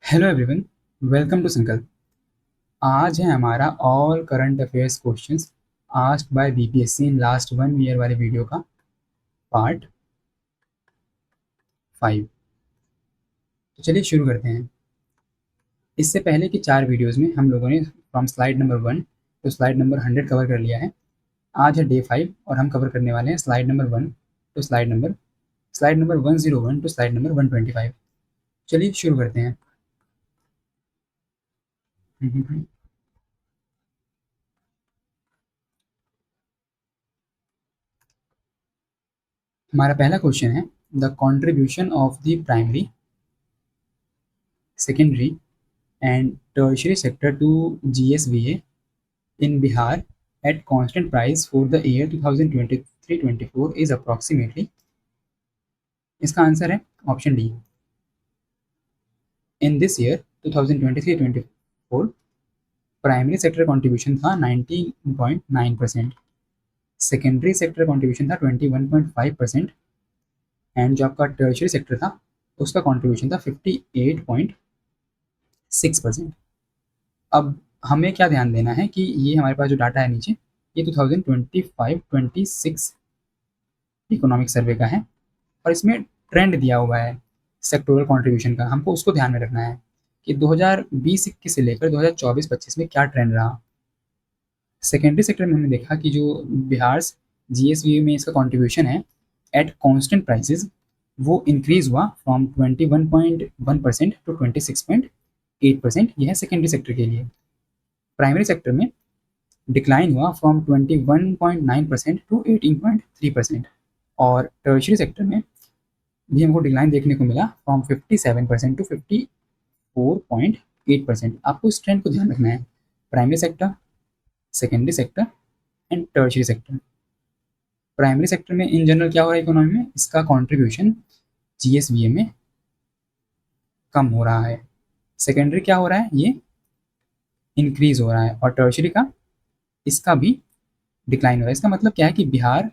Hello everyone, welcome to संकल्प। आज है हमारा all current affairs questions asked by BPSC in last 1 year वाले वीडियो का पार्ट 5। तो चलिए शुरू करते हैं। इससे पहले की 4 वीडियोस में हम लोगों ने फ्रॉम स्लाइड नंबर 1 तो स्लाइड नंबर 100 कवर कर लिया है। आज है डे 5 और हम कवर करने वाले हैं स्लाइड नंबर 1 तो slide number 101 to slide number 125। चलिए शुरू करते हैं। हमारा पहला क्वेश्चन है the contribution of the primary, secondary and tertiary sector to GSVA in Bihar at constant price for the year 2023-24 is approximately। इसका आंसर है option D. In this year 2023-24 primary sector contribution था 19.9%, secondary sector contribution था 21.5% and जो आपका tertiary sector था उसका contribution था 58.6%। अब हमें क्या ध्यान देना है कि ये हमारे पास जो डाटा है नीचे ये 2025-26 इकोनॉमिक सर्वे का है और इसमें ट्रेंड दिया हुआ है सेक्टोरल कंट्रीब्यूशन का। हमको उसको ध्यान में रखना है कि 2020-21 से लेकर 2024-25 में क्या ट्रेंड रहा। सेकेंडरी सेक्टर में हमने देखा कि जो बिहार जीएसवी में इसका कंट्रीब्यूशन है एट कांस्टेंट प्राइसेस वो इंक्रीज हुआ फ्रॉम 21.1% टू 26.8%। यह है सेकेंडरी सेक्टर के लिए। प्राइमरी सेक्टर में डिक्लाइन हुआ फ्रॉम 21.9% टू 18.3% और टर्शियरी सेक्टर में भी हमको डिक्लाइन देखने को मिला फ्रॉम 57% टू 54.8%। आपको इस ट्रेंड को ध्यान रखना है, primary sector, secondary sector and tertiary sector. Primary sector में इन जनरल क्या हो रहा है इकोनॉमी में, इसका कॉन्ट्रीब्यूशन जीएसवीए में कम हो रहा है। सेकेंडरी क्या हो रहा है, ये इंक्रीज हो रहा है और टर्शियरी का इसका भी डिक्लाइन हो रहा है। इसका मतलब क्या है कि बिहार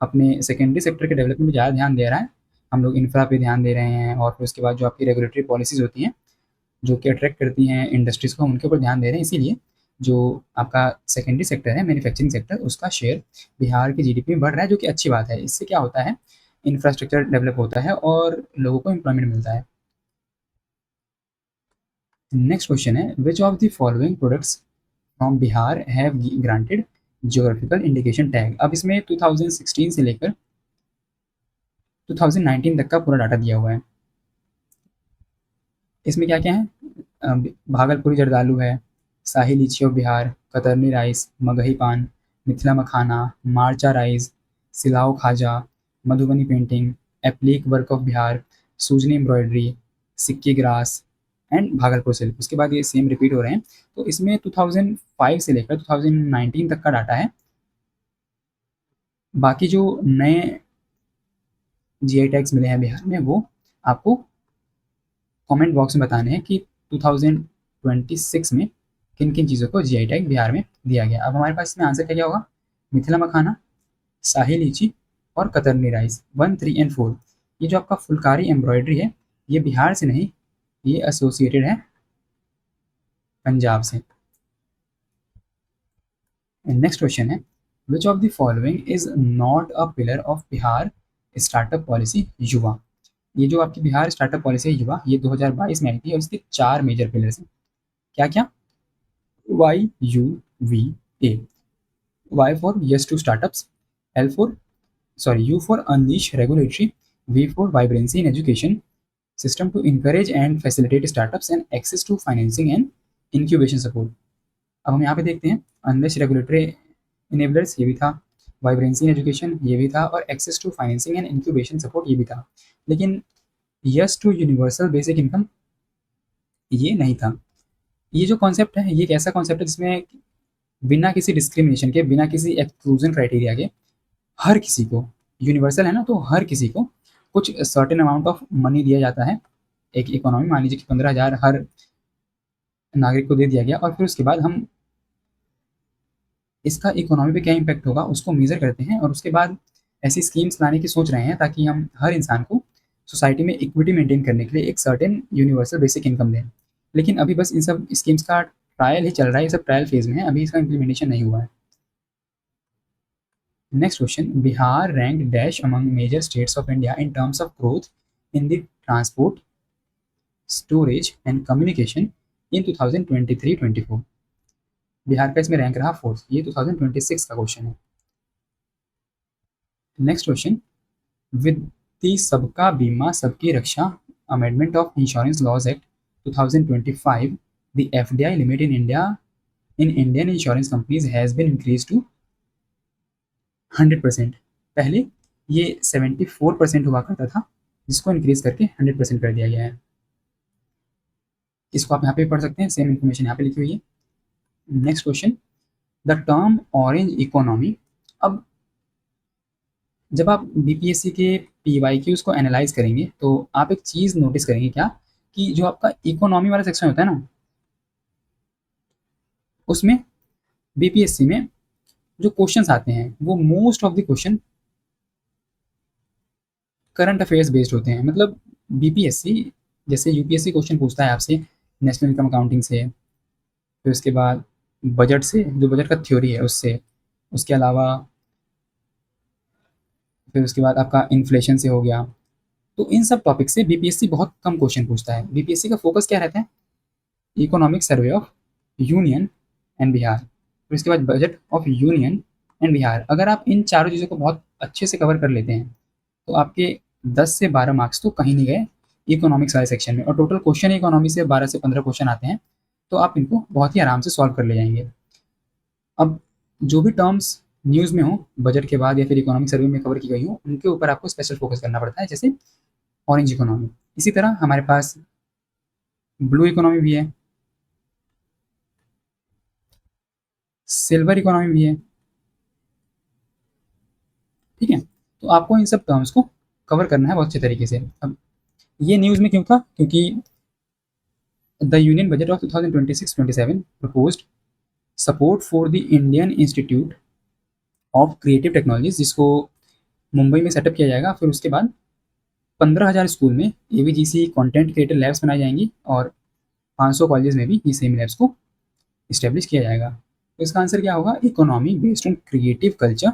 अपने सेकेंडरी सेक्टर के डेवलपमेंट में ज़्यादा ध्यान दे रहा है। हम लोग इंफ्रा पे ध्यान दे रहे हैं और फिर उसके बाद जो आपकी रेगुलेटरी पॉलिसीज़ होती हैं जो कि अट्रैक्ट करती हैं इंडस्ट्रीज़ को, उनके ऊपर ध्यान दे रहे हैं। इसीलिए जो आपका सेकेंडरी सेक्टर है मैन्युफैक्चरिंग सेक्टर, उसका शेयर बिहार की जीडीपी में बढ़ रहा है, जो कि अच्छी बात है। इससे क्या होता है, इंफ्रास्ट्रक्चर डेवलप होता है और लोगों को एम्प्लॉयमेंट मिलता है। नेक्स्ट क्वेश्चन है विच of the following products from Bihar have granted geographical indication tag. अब इसमें 2016 से लेकर 2019 तक का पूरा डाटा दिया हुआ है। इसमें क्या क्या है, भागलपुरी जर्दालू है, शाही लीची of Bihar, Katarni rice, Magahi पान, मिथिला मखाना, मार्चा rice, Silao khaja, Madhubani painting, applique work of Bihar, Sujani embroidery, Sikki grass and Bhagalpur silk. उसके बाद ये सेम रिपीट हो रहे हैं। तो इसमें 2005 से लेकर 2019 तक का डाटा है। बाकी जो नए जीआई टैग्स मिले हैं बिहार में वो आपको कमेंट बॉक्स में बताने हैं कि 2026 में किन किन चीज़ों को जीआई टैग बिहार में दिया गया। अब हमारे पास इसमें आंसर क्या क्या होगा, मिथिला मखाना, शाही लीची और कतरनी राइस 1, 3 एंड 4। ये जो आपका फुलकारी एम्ब्रॉयडरी है ये बिहार से नहीं, ये एसोसिएटेड है पंजाब से। नेक्स्ट क्वेश्चन है विच of the following is not a pillar of Bihar startup policy युवा। ये जो आपकी बिहार स्टार्टअप पॉलिसी है युवा, ये 2022 में आई थी और इसके 4 मेजर पिलर्स हैं। क्या क्या, Y U V A, Y for yes to startups, L for U for unleash regulatory, V for vibrancy in education system to encourage and facilitate startups and access to financing and incubation support. अब हम यहाँ पे देखते हैं unless regulatory enablers ये भी था, vibrancy in education ये भी था और access to financing and incubation support ये भी था, लेकिन yes to universal basic income ये नहीं था। ये जो कॉन्सेप्ट है ये एक ऐसा कॉन्सेप्ट है जिसमें बिना किसी डिस्क्रिमिनेशन के, बिना किसी एक्सक्लूजन क्राइटेरिया के हर किसी को, यूनिवर्सल है ना, तो हर किसी को कुछ सर्टेन अमाउंट ऑफ मनी दिया जाता है। एक इकोनॉमी मान लीजिए कि 15,000 हर नागरिक को दे दिया गया और फिर उसके बाद हम इसका इकोनॉमी पे क्या इम्पैक्ट होगा उसको मेजर करते हैं और उसके बाद ऐसी स्कीम्स लाने की सोच रहे हैं ताकि हम हर इंसान को सोसाइटी में इक्विटी मेंटेन करने के लिए एक सर्टेन यूनिवर्सल बेसिक इनकम दें। लेकिन अभी बस इन सब स्कीम्स का ट्रायल ही चल रहा है, ये सब ट्रायल फेज में है, अभी इसका इम्प्लीमेंटेशन नहीं हुआ है। Next question, Bihar rank dash among major states of India in terms of growth in the transport, storage and communication in 2023-24। Bihar का इसमें रैंक रहा फोर्थ। ये 2026 का क्वेश्चन है। नेक्स्ट क्वेश्चन, वित्तीय सबका बीमा सबकी रक्षा amendment of insurance laws act 2025, the FDI limit in India in Indian insurance companies has been increase to 100%। पहले ये 74% हुआ करता था, जिसको इंक्रीज करके 100% कर दिया गया है। इसको आप यहाँ पे पढ़ सकते हैं, सेम इन्फॉर्मेशन यहाँ पे लिखी हुई है। Next question, the term orange economy. अब जब आप बीपीएससी के पीवाईक्यूज को एनालाइज करेंगे तो आप एक चीज़ नोटिस करेंगे क्या, कि जो आपका इकोनॉमी वाला सेक्शन होता है ना, उसमें बीपीएससी में जो क्वेश्चंस आते हैं वो most of the question current affairs based होते हैं। मतलब बीपीएससी जैसे यूपीएससी क्वेश्चन पूछता है आपसे नेशनल इनकम अकाउंटिंग से, फिर उसके बाद बजट से, जो बजट का थ्योरी है उससे, उसके अलावा फिर उसके बाद आपका इन्फ्लेशन से हो गया। तो इन सब टॉपिक से बीपीएससी बहुत कम क्वेश्चन पूछता है। बीपीएससी का फोकस क्या रहता है, economic survey of union and Bihar, फिर उसके बाद budget of union and Bihar. अगर आप इन चारों चीज़ों को बहुत अच्छे से कवर कर लेते हैं तो आपके 10 से 12 मार्क्स तो कहीं नहीं गए इकोनॉमिक्स वाले सेक्शन में। और टोटल क्वेश्चन इकोनॉमी से 12 से 15 क्वेश्चन आते हैं, तो आप इनको बहुत ही आराम से सॉल्व कर ले जाएंगे। अब जो भी टर्म्स न्यूज़ में हो बजट के बाद या फिर इकोनॉमिक सर्वे में कवर की गई हो, उनके ऊपर आपको स्पेशल फोकस करना पड़ता है, जैसे ऑरेंज इकोनॉमी। इसी तरह हमारे पास ब्लू इकोनॉमी भी है, सिल्वर इकोनॉमी भी है, ठीक है। तो आपको इन सब टर्म्स को कवर करना है बहुत अच्छे तरीके से। अब ये न्यूज़ में क्यों था, क्योंकि the union budget of 2026-27 proposed support for the Indian institute of creative technologies, जिसको मुंबई में सेटअप किया जाएगा। फिर उसके बाद 15,000 स्कूल में एवीजीसी कंटेंट क्रिएटर लैब्स बनाई जाएंगी और 500 कॉलेज में भी ये सेम लैब्स को इस्टेब्लिश किया जाएगा। तो इसका आंसर क्या होगा, economy based on creative culture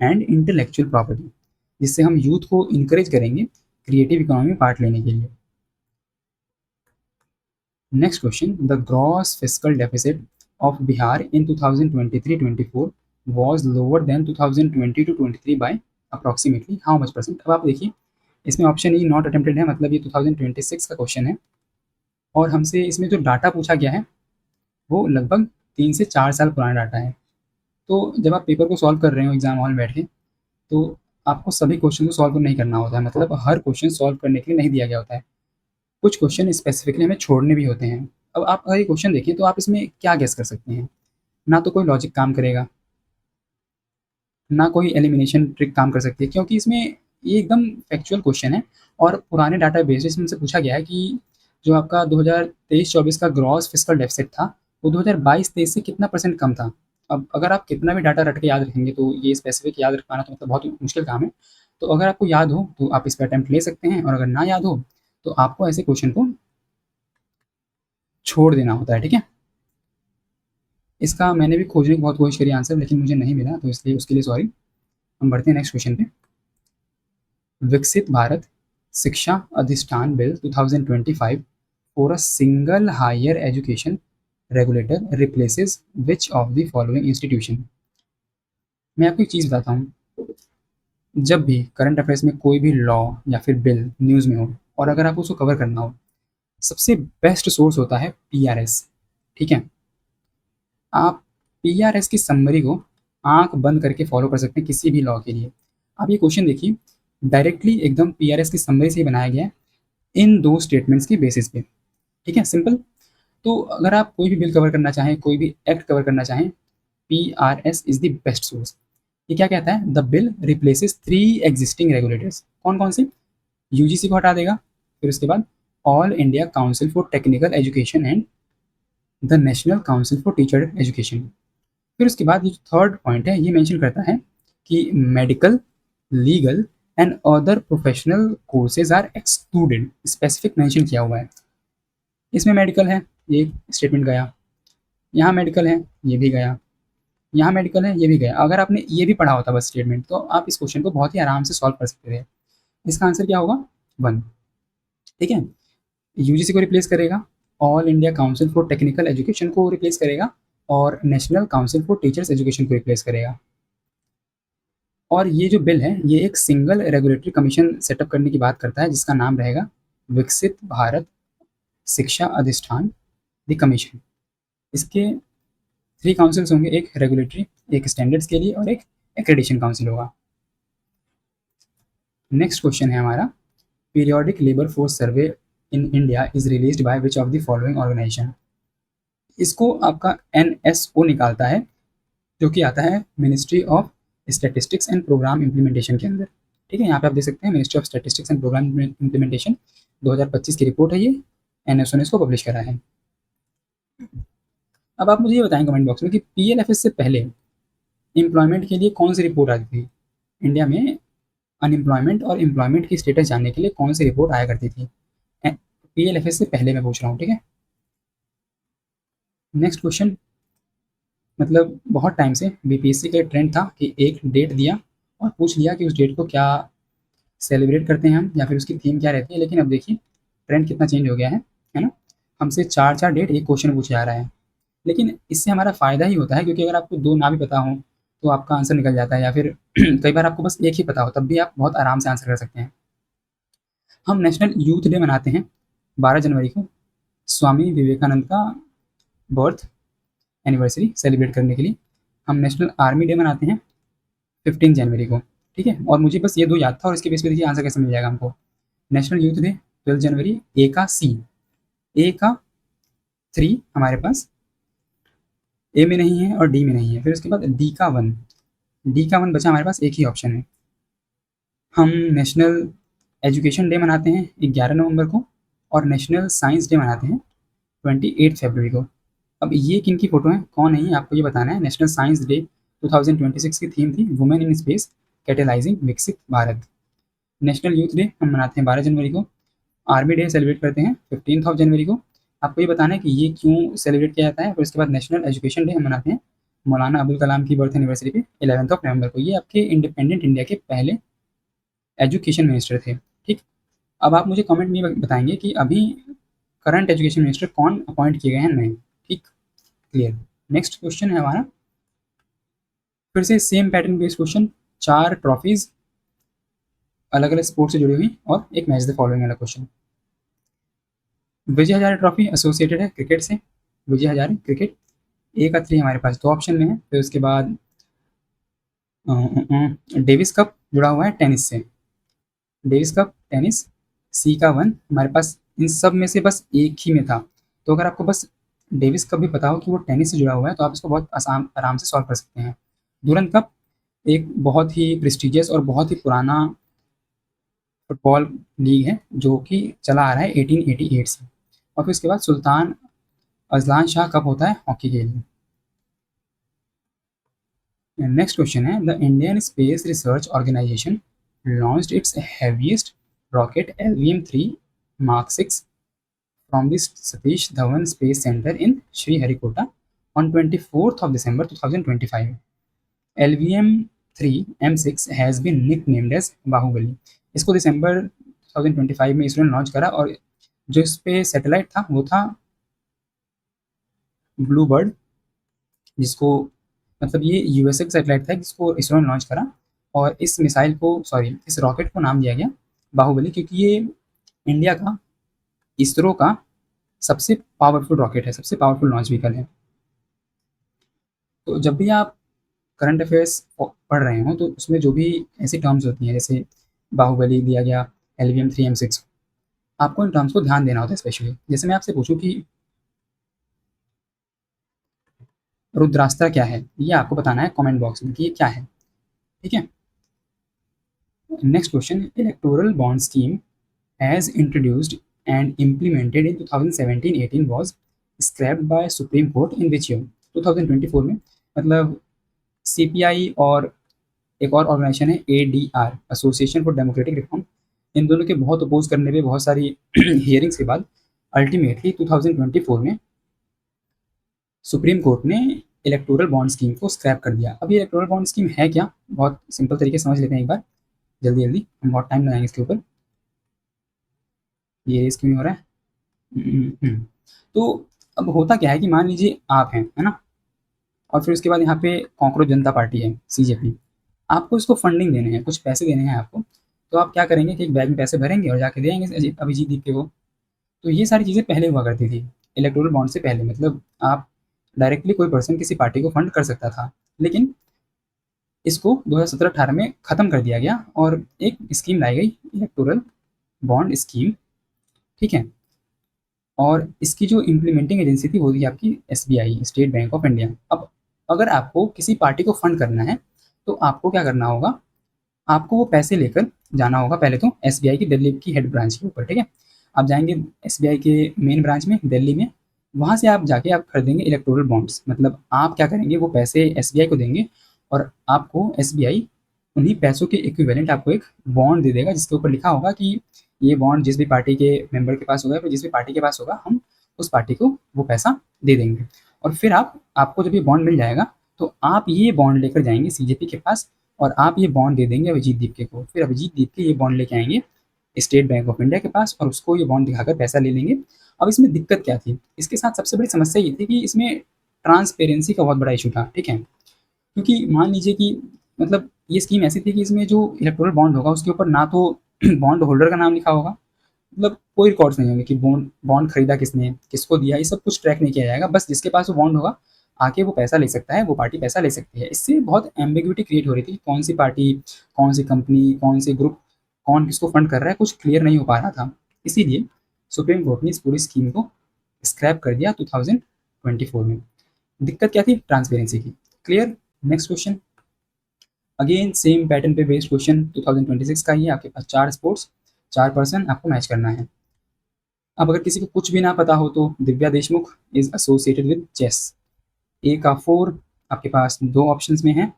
and intellectual property, जिससे हम यूथ को इनकरेज करेंगे क्रिएटिव इकोनॉमी में पार्ट लेने के लिए। Next question, the gross fiscal deficit of Bihar in 2023-24 was lower than 2020-23 by approximately how much percent। अब आप देखिए इसमें ऑप्शन ई नॉट अटेम्प्टेड है, मतलब ये 2026 का क्वेश्चन है और हमसे इसमें जो डाटा पूछा गया है वो लगभग 3 से 4 साल पुराना डाटा है। तो जब आप पेपर को सॉल्व कर रहे हो एग्जाम हॉल में बैठ के, तो आपको सभी क्वेश्चन को सॉल्व नहीं करना होता है, मतलब हर क्वेश्चन सॉल्व करने के लिए नहीं दिया गया होता है। कुछ क्वेश्चन स्पेसिफिकली हमें छोड़ने भी होते हैं। अब आप अगर ये क्वेश्चन देखें तो आप इसमें क्या गेस कर सकते हैं, ना तो कोई लॉजिक काम करेगा, ना कोई एलिमिनेशन ट्रिक काम कर सकती है, क्योंकि इसमें ये एकदम फैक्चुअल क्वेश्चन है और पुराने डाटा बेसिस में से पूछा गया है कि जो आपका 2023-24 का ग्रॉस फिस्कल डेफिसिट था वो 2022-23 से कितना परसेंट कम था। अब अगर आप कितना भी डाटा रट के याद रखेंगे तो ये स्पेसिफिक याद रख पाना तो मतलब बहुत मुश्किल काम है। तो अगर आपको याद हो तो आप इस पर अटैम्प्ट ले सकते हैं, और अगर ना याद हो तो आपको ऐसे क्वेश्चन को छोड़ देना होता है, ठीक है। इसका मैंने भी खोजने की बहुत कोशिश करी आंसर, लेकिन मुझे नहीं मिला, तो इसलिए उसके लिए सॉरी। हम बढ़ते हैं नेक्स्ट क्वेश्चन पे। विकसित Bharat Shiksha Adhishthan bill 2025 for a single higher education regulator replaces which of the following institution. मैं आपको एक चीज़ बताता हूँ, जब भी करंट अफेयर्स में कोई भी लॉ या फिर बिल न्यूज़ में हो और अगर आपको उसको कवर करना हो, सबसे बेस्ट सोर्स होता है पीआरएस, ठीक है। आप पीआरएस की समरी को आंख बंद करके फॉलो कर सकते हैं किसी भी लॉ के लिए। आप ये क्वेश्चन देखिए, डायरेक्टली एकदम पीआरएस की समरी से ही बनाया गया है इन दो स्टेटमेंट्स के बेसिस पे, ठीक है, सिंपल। तो अगर आप कोई भी बिल कवर करना चाहें, कोई भी एक्ट कवर करना चाहें, PRS is the best source. ये क्या कहता है, the bill replaces 3 existing regulators. कौन कौन से, यूजीसी को हटा देगा, फिर उसके बाद all India council for technical education and the national council for teacher education. फिर उसके बाद ये जो थर्ड पॉइंट है ये मेंशन करता है कि medical, legal and other professional courses are excluded, specific mention किया हुआ है। इसमें मेडिकल है, ये स्टेटमेंट गया, यहाँ मेडिकल है, ये भी गया, यहाँ मेडिकल है, ये भी गया। अगर आपने ये भी पढ़ा होता बस स्टेटमेंट, तो आप इस क्वेश्चन को बहुत ही आराम से सॉल्व कर सकते थे। इसका आंसर क्या होगा? 1। ठीक है, यूजीसी को रिप्लेस करेगा, all India council for technical education को रिप्लेस करेगा, और national council for teachers education को रिप्लेस करेगा। और ये जो बिल है, ये एक सिंगल रेगुलेटरी कमीशन सेटअप करने की बात करता है, जिसका नाम रहेगा विकसित भारत शिक्षा अधिष्ठान द कमीशन। इसके 3 काउंसिल्स होंगे, एक रेगुलेटरी, एक स्टैंडर्ड्स के लिए, और एक एक्रेडिशन काउंसिल होगा। नेक्स्ट क्वेश्चन है हमारा, periodic labour force survey in India is released by which of the following organisation. इसको आपका NSO निकालता है, जो कि आता है ministry of statistics and programme implementation के अंदर। ठीक है, यहाँ पे आप देख सकते हैं ministry of statistics and programme implementation 2025 की रिपोर्ट है ये, NSO ने इसको पब्लिश करा है। अब आप मुझे ये बताएं कमेंट बॉक्स में कि PLFS से पहले एम्प्लॉयमेंट के लिए कौन सी रिपोर्ट आती थी इंडिया में? अनएम्प्लॉयमेंट और एम्प्लॉयमेंट की स्टेटस जानने के लिए कौन सी रिपोर्ट आया करती थी? PLFS से पहले मैं पूछ रहा हूँ, ठीक है। नेक्स्ट क्वेश्चन, मतलब बहुत टाइम से BPSC का ट्रेंड था कि एक डेट दिया और पूछ लिया कि उस डेट को क्या सेलिब्रेट करते हैं हम, या फिर उसकी थीम क्या रहती है। लेकिन अब देखिए ट्रेंड कितना चेंज हो गया है ना। हमसे 4 डेट एक क्वेश्चन पूछा जा रहा है, लेकिन इससे हमारा फ़ायदा ही होता है, क्योंकि अगर आपको 2 ना भी पता हो तो आपका आंसर निकल जाता है, या फिर कई बार आपको बस एक ही पता हो, तब भी आप बहुत आराम से आंसर कर सकते हैं। हम नेशनल यूथ डे मनाते हैं 12 जनवरी को, स्वामी विवेकानंद का बर्थ एनिवर्सरी सेलिब्रेट करने के लिए। हम नेशनल आर्मी डे मनाते हैं 15 जनवरी को। ठीक है, और मुझे बस ये 2 याद था, और इसके बेस पे देखिए आंसर कैसे मिल जाएगा हमको। नेशनल यूथ डे 12 जनवरी, ए का सी, ए का 3 हमारे पास, ए में नहीं है और डी में नहीं है। फिर उसके बाद डी का 1, डी का 1 बचा हमारे पास, एक ही ऑप्शन है। हम नेशनल एजुकेशन डे मनाते हैं 11 नवंबर को, और नेशनल साइंस डे मनाते हैं 28 फरवरी को। अब ये किन की फ़ोटो हैं, कौन है ये, आपको ये बताना है। नेशनल साइंस डे 2026 की थीम थी वुमेन इन स्पेस कैटेलाइजिंग विकसित भारत। नेशनल यूथ डे हम मनाते हैं 12 जनवरी को। आर्मी डे सेलिब्रेट करते हैं 15 ऑफ जनवरी को। आपको ये बताना है कि ये क्यों सेलिब्रेट किया जाता है। फिर उसके बाद नेशनल एजुकेशन डे हम मनाते हैं मौलाना अबुल कलाम की बर्थ एनिवर्सरी पे 11 नवंबर को। ये आपके इंडिपेंडेंट इंडिया के पहले एजुकेशन मिनिस्टर थे। ठीक, अब आप मुझे कमेंट में बताएंगे कि अभी करंट एजुकेशन मिनिस्टर कौन अपॉइंट किए गए हैं नए। ठीक, क्लियर। नेक्स्ट क्वेश्चन है हमारा, फिर से same pattern based question, 4 trophies अलग अलग स्पोर्ट्स से जुड़ी हुई, और एक मैच द फॉलोइंग वाला question. Vijay Hazare trophy associated है क्रिकेट से, विजय हजारे क्रिकेट, ए का 3 हमारे पास 2 ऑप्शन में है। फिर उसके बाद डेविस कप जुड़ा हुआ है टेनिस से, डेविस कप टेनिस, सी का 1 हमारे पास। इन सब में से बस एक ही में था, तो अगर आपको बस डेविस कप भी पता हो कि वो टेनिस से जुड़ा हुआ है, तो आप इसको बहुत आसान आराम से सॉल्व कर सकते हैं। डूरन कप एक बहुत ही प्रेस्टिजियस और बहुत ही पुराना फुटबॉल लीग है, जो कि चला आ रहा है 1888 से। और फिर उसके बाद सुल्तान अजलान शाह कप होता है हॉकी के लिए। नेक्स्ट क्वेश्चन है, the Indian space research organisation launched its heaviest rocket LVM-3 Mark 6 from the Satish Dhawan Space Center in Sriharikota on 24th of December 2025. LVM-3 M6 has been nicknamed as Bahubali. इसको दिसंबर 2025 में इसरो ने launch करा, और जो इस पे सैटेलाइट था वो था ब्लू बर्ड, जिसको मतलब ये USA का सैटेलाइट था जिसको इसरो ने लॉन्च करा। और इस मिसाइल को, सॉरी, इस रॉकेट को नाम दिया गया बाहुबली, क्योंकि ये इंडिया का, इसरो का सबसे पावरफुल रॉकेट है, सबसे पावरफुल लॉन्च व्हीकल है। तो जब भी आप करंट अफेयर्स पढ़ रहे हो, तो उसमें जो भी ऐसी टर्म्स होती हैं, जैसे बाहुबली दिया गया, LVM-3 M6, आपको इन टर्म्स को ध्यान देना होता है। स्पेशली जैसे मैं आपसे पूछूं कि रुद्रास्त्र क्या है, ये आपको बताना है कमेंट बॉक्स में कि ये क्या है। ठीक है, next question, electoral bond scheme as introduced and implemented in 2017-18 was scrapped by Supreme Court in which year? 2024 में, मतलब CPI और एक और ऑर्गेनाइजेशन है ADR, association for democratic reform. इन दोनों के बहुत अपोज करने पे बहुत सारी हियरिंग्स के बाद अल्टीमेटली 2024 में सुप्रीम कोर्ट ने इलेक्टोरल बॉन्ड स्कीम को स्क्रैप कर दिया। अब ये इलेक्टोरल बॉन्ड स्कीम है क्या, बहुत सिंपल तरीके से समझ लेते हैं एक बार, जल्दी जल्दी, हम बहुत टाइम लगाएंगे इसके ऊपर। ये स्कीम हो रहा है। तो अब होता क्या है कि मान लीजिए आप हैं, है ना, और फिर उसके बाद यहाँ पे कॉकरोच जनता पार्टी है, CJP, आपको इसको फंडिंग देने हैं, कुछ पैसे देने हैं आपको, तो आप क्या करेंगे कि एक बैग में पैसे भरेंगे और जाके देंगे अभिजीत दीप को। तो ये सारी चीज़ें पहले हुआ करती थी इलेक्टोरल बॉन्ड से पहले, मतलब आप डायरेक्टली कोई पर्सन किसी पार्टी को फंड कर सकता था। लेकिन इसको 2017-18 में ख़त्म कर दिया गया और एक स्कीम लाई गई, इलेक्टोरल बॉन्ड स्कीम, ठीक है। और इसकी जो इम्प्लीमेंटिंग एजेंसी थी वो थी आपकी SBI, state bank of India. अब अगर आपको किसी पार्टी को फंड करना है तो आपको क्या करना होगा, आपको वो पैसे लेकर जाना होगा पहले तो SBI की दिल्ली की हेड ब्रांच के ऊपर, ठीक है। आप जाएंगे SBI के मेन ब्रांच में दिल्ली में, वहाँ से आप जाके आप खरीदेंगे इलेक्टोरल बॉन्ड्स। मतलब आप क्या करेंगे, वो पैसे SBI को देंगे और आपको SBI उन्हीं पैसों के इक्विवेलेंट आपको एक बॉन्ड दे देगा, जिसके ऊपर लिखा होगा कि ये बॉन्ड जिस भी पार्टी के मेंबर के पास होगा, फिर जिस भी पार्टी के पास होगा, हम उस पार्टी को वो पैसा दे देंगे। और फिर आपको जब ये बॉन्ड मिल जाएगा तो आप ये बॉन्ड लेकर जाएंगे CJP के पास और आप ये बॉन्ड दे देंगे अभिजीत दीपके को। फिर अभिजीत दीपके ये बॉन्ड लेके आएंगे स्टेट बैंक ऑफ इंडिया के पास और उसको ये बॉन्ड दिखाकर पैसा ले लेंगे। अब इसमें दिक्कत क्या थी, इसके साथ सबसे बड़ी समस्या ये थी कि इसमें ट्रांसपेरेंसी का बहुत बड़ा इशू था, ठीक है। क्योंकि मान लीजिए कि मतलब ये स्कीम ऐसी थी कि इसमें जो इलेक्टोरल बॉन्ड होगा उसके ऊपर ना तो बॉन्ड होल्डर का नाम लिखा होगा, मतलब कोई रिकॉर्ड्स नहीं होंगे कि बॉन्ड बॉन्ड खरीदा किसने, किसको दिया, ये सब कुछ ट्रैक नहीं किया जाएगा। बस जिसके पास वो बॉन्ड होगा आके वो पैसा ले सकता है, वो पार्टी पैसा ले सकती है। इससे बहुत एम्बिग्विटी क्रिएट हो रही थी, कौन सी पार्टी, कौन सी कंपनी, कौन सी ग्रुप, कौन किसको फंड कर रहा है, कुछ क्लियर नहीं हो पा रहा था। इसीलिए सुप्रीम कोर्ट ने इस पूरी स्कीम को स्क्रैप कर दिया 2024 में। दिक्कत क्या थी, ट्रांसपेरेंसी की। Clear. Next question, again same pattern पे बेस्ड क्वेश्चन 2026 का ही है। आपके पास 4 स्पोर्ट्स, 4 पर्सन आपको मैच करना है। अब अगर किसी को कुछ भी ना पता हो तो Divya Deshmukh is associated with chess. A का 4 आपके पास 2 ऑप्शंस में है,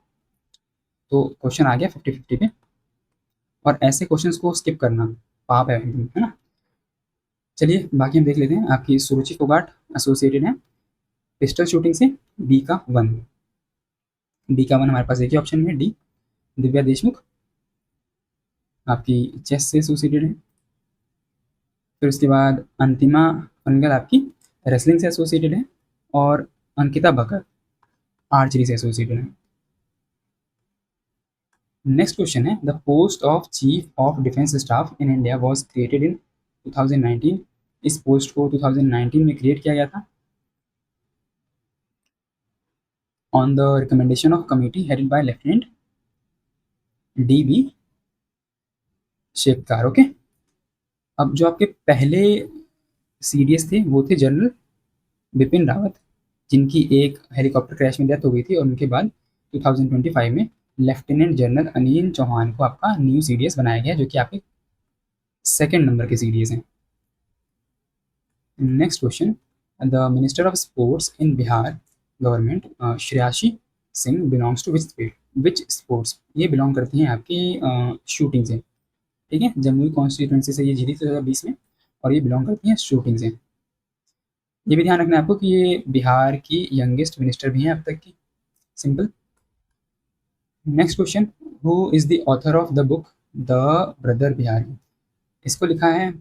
तो क्वेश्चन आ गया 50-50 पे। और ऐसे क्वेश्चंस को स्किप करना पाप है ना। चलिए बाकी हम देख लेते हैं। आपकी सुरुचि फोगाट एसोसिएटेड है पिस्टल शूटिंग से, बी का 1। बी का 1 हमारे पास एक ही ऑप्शन में, डी। दिव्या देशमुख आपकी चेस से एसोसिएटेड है। फिर उसके बाद अंतिमा फनगल आपकी रेसलिंग से एसोसिएटेड है और अंकिता भगत आर्चरी से एसोसिएटेड है। नेक्स्ट क्वेश्चन है, the post of chief of defence staff in India was created in 2019। इस पोस्ट को 2019 में क्रिएट किया गया था on the recommendation of committee headed by lieutenant DB Shekatkar. Okay. अब जो आपके पहले CDS थे वो थे जनरल बिपिन रावत, जिनकी एक हेलीकॉप्टर क्रैश में डेथ हो गई थी, और उनके बाद 2025 में लेफ्टिनेंट जनरल अनिल चौहान को आपका न्यू CDS बनाया गया, जो कि आपके सेकेंड नंबर के CDS हैं। Next question, the minister of sports in Bihar government Shreyasi Singh belongs to which sports. ये बिलोंग करती हैं आपकी शूटिंग से, ठीक है। जमुई कॉन्स्टिट्यूंसी से ये जीती थी 2020 में, और ये बिलोंग करती हैं शूटिंग से। ये भी ध्यान रखना है आपको कि ये बिहार की यंगेस्ट मिनिस्टर भी हैं अब तक की। Simple. Next question, who is the author of the book the brother Bihari. इसको लिखा है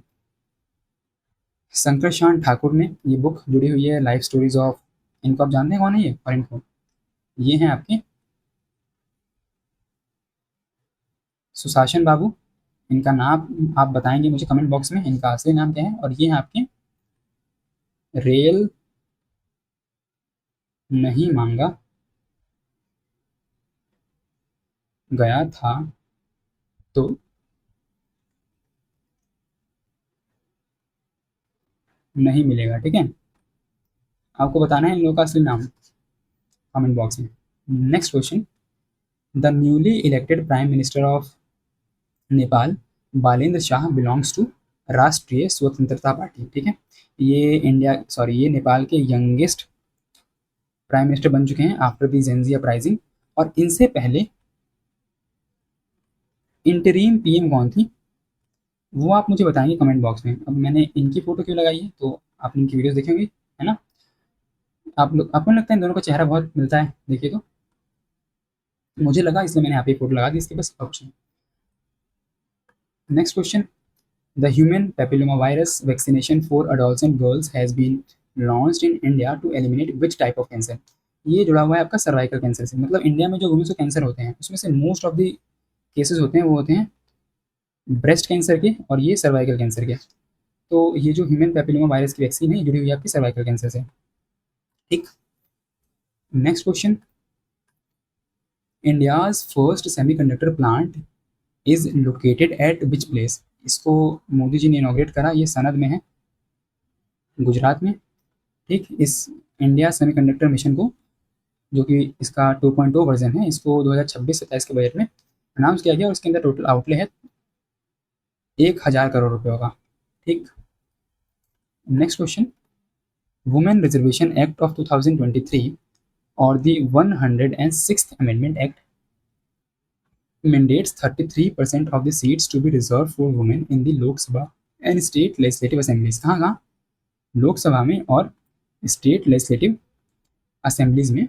शंकर शान ठाकुर ने। ये बुक जुड़ी हुई है लाइफ स्टोरीज ऑफ, इनको आप जानते हैं कौन है ये, और इनको, ये हैं आपके सुशासन बाबू। इनका नाम आप बताएंगे मुझे कमेंट बॉक्स में, इनका असली नाम क्या है। और ये हैं आपके रेल नहीं मांगा गया था तो नहीं मिलेगा, ठीक है। आपको बताना है इन लोगों का असली नाम कमेंट बॉक्स में। Next question, the newly elected prime minister of Nepal Balendra Shah belongs to Rashtriya Swatantra party, ठीक है। ये नेपाल के यंगेस्ट प्राइम मिनिस्टर बन चुके हैं आफ्टर दी जेंजी अपराइजिंग। और इनसे पहले इंटरिम पीएम कौन थी, वो आप मुझे बताएंगे कमेंट बॉक्स में। अब मैंने इनकी फोटो क्यों लगाई है, तो आप इनकी वीडियोस देखेंगे, है ना। आप लोग, आपको नहीं लगता है इन दोनों का चेहरा बहुत मिलता है, देखिए तो। मुझे लगा, इसलिए मैंने यहाँ पे फोटो लगा दी इसके बस option. Next question, the human papilloma virus vaccination for adolescent girls has been launched in India to eliminate which type of cancer. ये जुड़ा हुआ है आपका सर्वाइकल कैंसर से। मतलब इंडिया में जो वुमेन को कैंसर होते हैं उसमें से मोस्ट ऑफ द केसेस होते हैं वो होते हैं ब्रेस्ट कैंसर के और ये सर्वाइकल कैंसर के। तो ये जो ह्यूमन पेपिलोमा वायरस की वैक्सीन है ये जुड़ी हुई है आपकी सर्वाइकल कैंसर से। ठीक। Next question, India's first semiconductor plant is located at which place. इसको मोदी जी ने इनॉग्रेट करा, ये सनद में है, गुजरात में। ठीक। इस इंडिया सेमीकंडक्टर मिशन को, जो कि इसका 2.0 वर्जन है, इसको 2026-27 के बजट में अनाउंस किया गया और इसके अंदर टोटल आउटले है 1000 करोड़ रुपये का। ठीक। Next question, women reservation act of 2023 और the 106th amendment act mandates 33% of the seats to be reserved for women in the Lok Sabha and state legislative assemblies। कहाँ कहाँ, लोकसभा में और स्टेट लेजिस्लेटिव असेंबलीज में।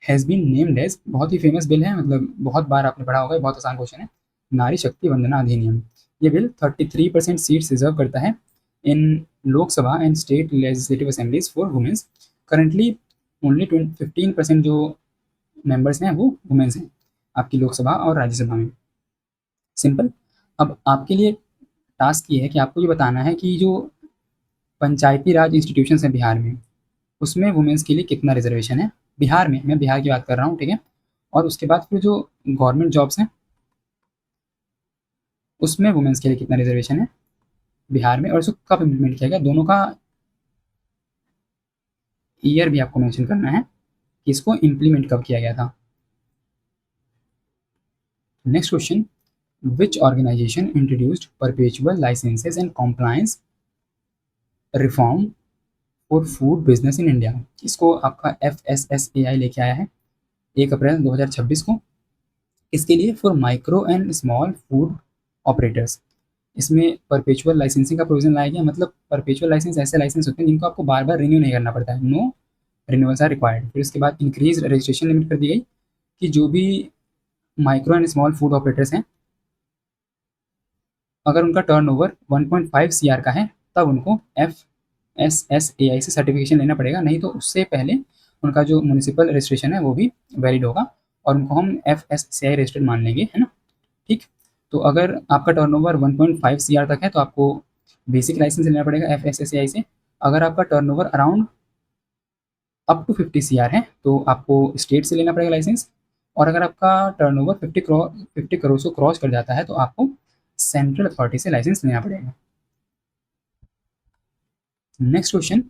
हैज़ बीन नेम्ड एज, बहुत ही famous bill है, मतलब बहुत बार आपने पढ़ा होगा, बहुत आसान क्वेश्चन है। नारी शक्ति वंदना अधिनियम। ये बिल 33% सीट्स रिजर्व करता है in Lok Sabha and state legislative assemblies for womens. Currently only 15% जो मेंबर्स हैं वो वुमेन्स हैं आपकी लोकसभा और राज्यसभा में। सिंपल। अब आपके लिए टास्क ये है कि आपको ये बताना है कि जो पंचायती राज इंस्टीट्यूशन है बिहार में, उसमें वुमेन्स के लिए कितना रिजर्वेशन है। बिहार में, मैं बिहार की बात कर रहा हूँ, ठीक है। और उसके बाद फिर जो गवर्नमेंट जॉब्स हैं उसमें वुमेन्स के लिए कितना रिजर्वेशन है बिहार में, और इसको कब इम्प्लीमेंट किया गया, दोनों का ईयर भी आपको मेंशन करना है कि इसको इम्प्लीमेंट कब किया गया था। Next question, which organisation introduced perpetual licences and compliance reform for food business in India. इसको आपका FSSAI लेके आया है 1 अप्रैल 2026 को। इसके लिए for micro and small food operators. इसमें परपेचुअल लाइसेंसिंग का प्रोविजन लाया गया। मतलब परपेचुअल लाइसेंस ऐसे लाइसेंस होते हैं जिनको आपको बार बार रिन्यू नहीं करना पड़ता है, नो रिन्यूअल्स आर रिक्वायर्ड। फिर उसके बाद इंक्रीज रजिस्ट्रेशन लिमिट कर दी गई कि जो भी micro and small food operators हैं, अगर उनका टर्नओवर 1.5 CR का है तब उनको FSSAI से सर्टिफिकेशन लेना पड़ेगा, नहीं तो उससे पहले उनका जो म्यूनिसिपल रजिस्ट्रेशन है वो भी वैलिड होगा और उनको हम FSSAI रजिस्टर्ड मान लेंगे, है ना। ठीक। तो अगर आपका टर्नओवर 1.5 CR तक है तो आपको बेसिक लाइसेंस लेना पड़ेगा FSSAI से। अगर आपका turnover around up to 50 CR है तो आपको स्टेट से लेना पड़ेगा लाइसेंस। और अगर आपका टर्नओवर 50 करोड़ से क्रॉस कर जाता है तो आपको सेंट्रल अथॉरिटी से लाइसेंस लेना पड़ेगा। Next question,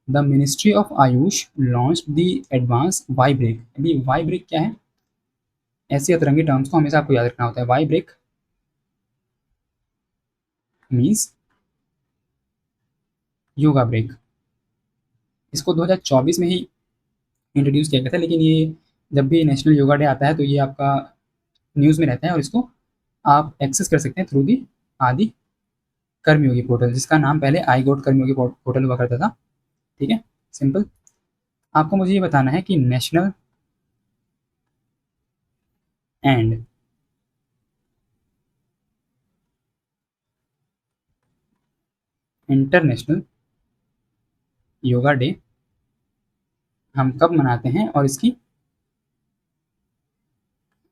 the ministry of Ayush launch the advance Y break. अभी वाई ब्रेक क्या है, ऐसी अतरंगी टर्म्स को हमेशा आपको याद रखना होता है। Y break means yoga break. इसको 2024 में ही इंट्रोड्यूस किया गया था, लेकिन ये जब भी नेशनल योगा डे आता है तो ये आपका न्यूज़ में रहता है और इसको आप एक्सेस कर सकते हैं थ्रू दी आदि कर्मयोगी पोर्टल, जिसका नाम पहले आई गोट कर्मयोगी पोर्टल हुआ करता था। ठीक है, सिंपल। आपको मुझे ये बताना है कि national and international yoga day हम कब मनाते हैं और इसकी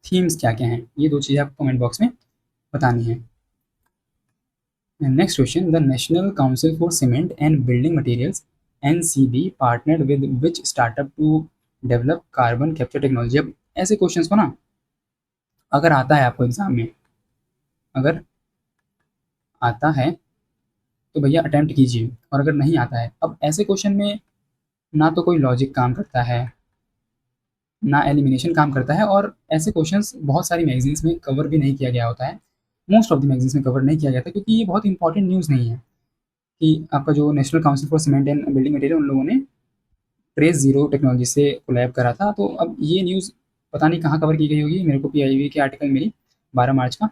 थीम्स क्या क्या हैं, ये दो चीज़ें आपको कमेंट बॉक्स में बतानी है। Next question, the national council for cement and building materials NCB partnered with which startup to develop carbon capture technology. अब ऐसे क्वेश्चंस को ना अगर आता है आपको एग्जाम में, अगर आता है तो भैया अटेम्प्ट कीजिए, और अगर नहीं आता है, अब ऐसे क्वेश्चन में ना तो कोई लॉजिक काम करता है ना एलिमिनेशन काम करता है, और ऐसे क्वेश्चंस बहुत सारी मैगजीन्स में कवर भी नहीं किया गया होता है। मोस्ट ऑफ द मैगजीन्स में कवर नहीं किया गया था क्योंकि ये बहुत इंपॉर्टेंट न्यूज़ नहीं है कि आपका जो national council for cement and building material, उन लोगों ने ट्रेस जीरो टेक्नोलॉजी से कोलैब करा था। तो अब ये न्यूज़ पता नहीं कहाँ कवर की गई होगी, मेरे को PIB के आर्टिकल मिली 12 मार्च का,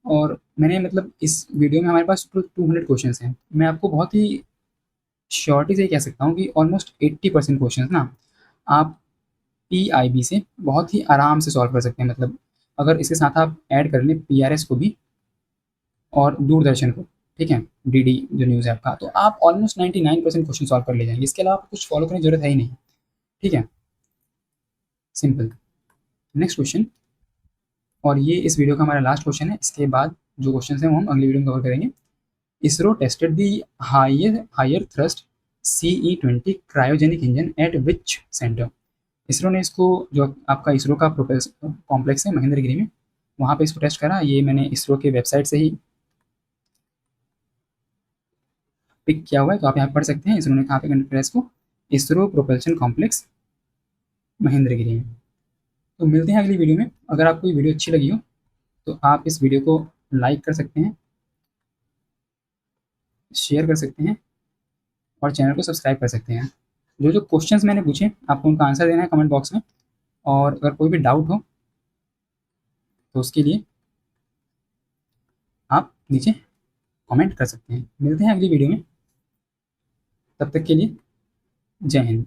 और मैंने मतलब इस वीडियो में हमारे पास टोटल 200 क्वेश्चंस हैं। मैं आपको बहुत ही शॉर्टली से कह सकता हूँ कि ऑलमोस्ट 80% क्वेश्चंस ना आप पीआईबी से बहुत ही आराम से सॉल्व कर सकते हैं। मतलब अगर इसके साथ आप ऐड कर लें पीआरएस को भी और दूरदर्शन को, ठीक है, डीडी जो न्यूज़ है आपका, तो आप ऑलमोस्ट 99% क्वेश्चन सॉल्व कर ले जाएंगे। इसके अलावा आपको कुछ फॉलो करने की जरूरत है ही नहीं। ठीक है, सिंपल। नेक्स्ट क्वेश्चन, और ये इस वीडियो का हमारा लास्ट क्वेश्चन है। इसके बाद जो क्वेश्चन हैं वो हम अगली वीडियो में कवर करेंगे। ISRO tested the higher thrust CE-20 cryogenic engine at which centre. ISRO ने इसको, जो आपका इसरो का कॉम्प्लेक्स है महेंद्रगिरी में, वहाँ पे इसको टेस्ट करा। ये मैंने इसरो के वेबसाइट से ही पिक किया हुआ है, तो आप यहाँ पढ़ सकते हैं इसरो ने कहाँ पे कंडक्ट करा इसको। इसरो प्रोपल्शन कॉम्प्लेक्स महेंद्रगिरी में। तो मिलते हैं अगली वीडियो में। अगर आपको ये वीडियो अच्छी लगी हो तो आप इस वीडियो को लाइक कर सकते हैं, शेयर कर सकते हैं और चैनल को सब्सक्राइब कर सकते हैं। जो जो क्वेश्चंस मैंने पूछे आपको उनका आंसर देना है कमेंट बॉक्स में, और अगर कोई भी डाउट हो तो उसके लिए आप नीचे कमेंट कर सकते हैं। मिलते हैं अगली वीडियो में, तब तक के लिए जय हिंद।